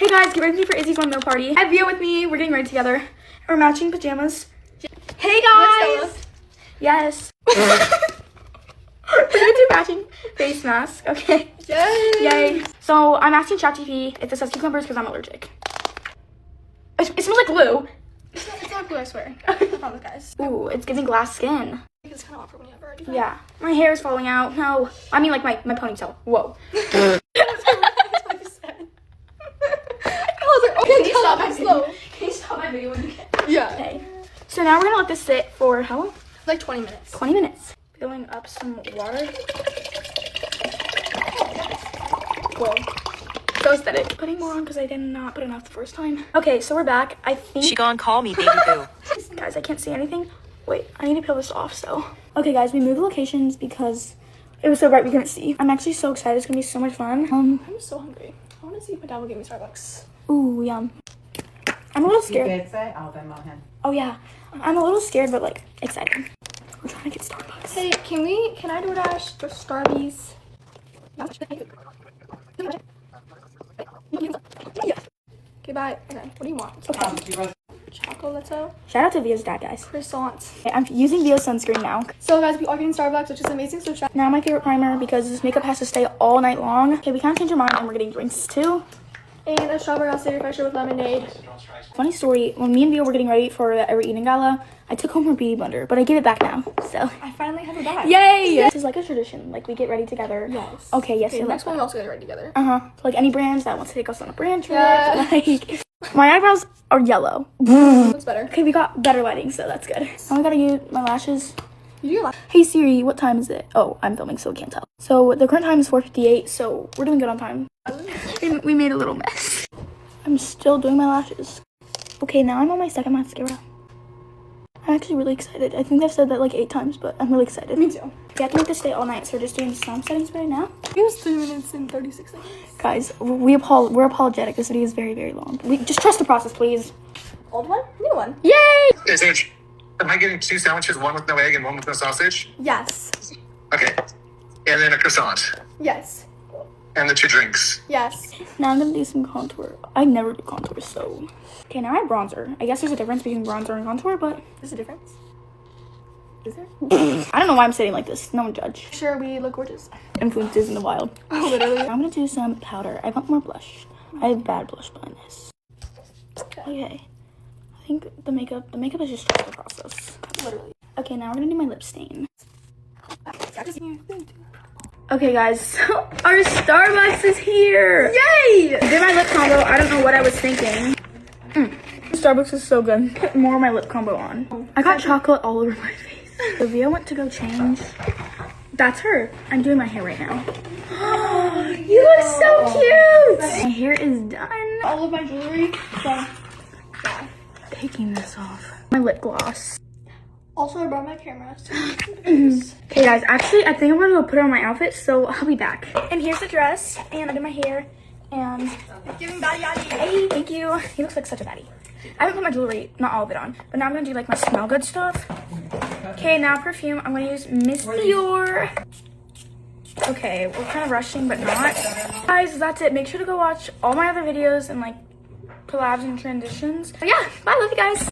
Hey guys, get ready for Izzy's 1 mil party. I have Vio with me. We're getting ready together. We're matching pajamas. Hey guys! Yes. We're gonna do matching face mask, okay? Yay! Yay. So I'm asking ChatGPT if it says cucumbers because I'm allergic. It smells like glue. It's not glue, I swear. I promise, guys. Ooh, it's giving glass skin. It's kind of awkward when you have already. Yeah. My hair is falling out. No. I mean like my ponytail. Whoa. I was like, okay, stop, I'm slow. Can you stop my video when you can? Yeah. Okay. So now we're gonna let this sit for how long? Like 20 minutes. 20 minutes. Filling up some water. Whoa. So aesthetic. Putting more on because I did not put enough the first time. Okay, so we're back. I think... She gonna call me baby boo. Guys, I can't see anything. Wait, I need to peel this off, so... Okay, guys, we moved locations because it was so bright we couldn't see. I'm actually so excited. It's gonna be so much fun. I'm so hungry. I want to see if my dad will give me Starbucks. Ooh, yum. I'm a little scared. I'll Venmo him. Oh, yeah. I'm a little scared, but, like, excited. We're trying to get Starbucks. Hey, can I DoorDash the Starbies? Okay, bye. Okay, what do you want? Okay. Chocolate, Shout out to Vio's dad, guys. croissant. Okay, I'm using Vio's sunscreen now. So guys, we are getting Starbucks, which is amazing. So check. Now my favorite primer because this makeup has to stay all night long. Okay, we kind of changed our mind and we're getting drinks too. And a strawberry acai refresher with lemonade. Funny story, when me and Vio were getting ready for the Ever Eating Gala, I took home her beauty blender, but I gave it back now, so. I finally have her back. Yay! This is like a tradition, like we get ready together. Yes. Okay, yes, Okay, I next love one we also get ready together. that. Uh-huh. So, like any brands that wants to take us on a brand trip. Yeah. Like, my eyebrows are yellow. Looks better. Okay, we got better lighting, so that's good. Now I gotta use my lashes. You do like. Hey Siri, what time is it? Oh, I'm filming, so I can't tell. So the current time is 4:58, so we're doing good on time. We made a little mess. I'm still doing my lashes. Okay, now I'm on my second mascara. I'm actually really excited. I think I've said that like 8 times, but I'm really excited. Me too. We have to make this stay all night, so we're just doing some settings right now. It was 3 minutes and 36 seconds. Guys, we're apologetic. This video is very, very long. We just trust the process, please. Old one? New one. Yay! Is it? Am I getting 2 sandwiches, one with no egg and one with no sausage? Yes. Okay. And then a croissant. Yes. And the 2 drinks. Yes. Now I'm gonna do some contour. I never do contour, so. Okay, now I have bronzer. I guess there's a difference between bronzer and contour, but There's a difference. Is there? I don't know why I'm sitting like this. No one judge. Sure, we look gorgeous. Influences in the wild. Oh, literally. I'm gonna do some powder. I want more blush. I have bad blush blindness. Okay. I think the makeup is just trust the process. Literally. Okay, now we're gonna do my lip stain. Okay, guys, so our Starbucks is here. Yay! I did my lip combo. I don't know what I was thinking. Starbucks is so good. Put more of my lip combo on. I got chocolate all over my face. Olivia went to go change. That's her. I'm doing my hair right now. You look so cute. My hair is done. All of my jewelry. So, yeah. Taking this off. My lip gloss. Also, I brought my camera. Okay, guys, actually, I think I'm gonna go put it on my outfit, so I'll be back. And here's the dress, and I did my hair, and Giving baddie yaddy. hey, thank you. He looks like such a baddie. I haven't put my jewelry, not all of it on, but now I'm gonna do like my smell good stuff. Okay, now perfume. I'm gonna use Miss Dior. Okay, we're kind of rushing, but not. Guys, that's it. Make sure to go watch all my other videos and like collabs and transitions. So yeah, bye, love you guys.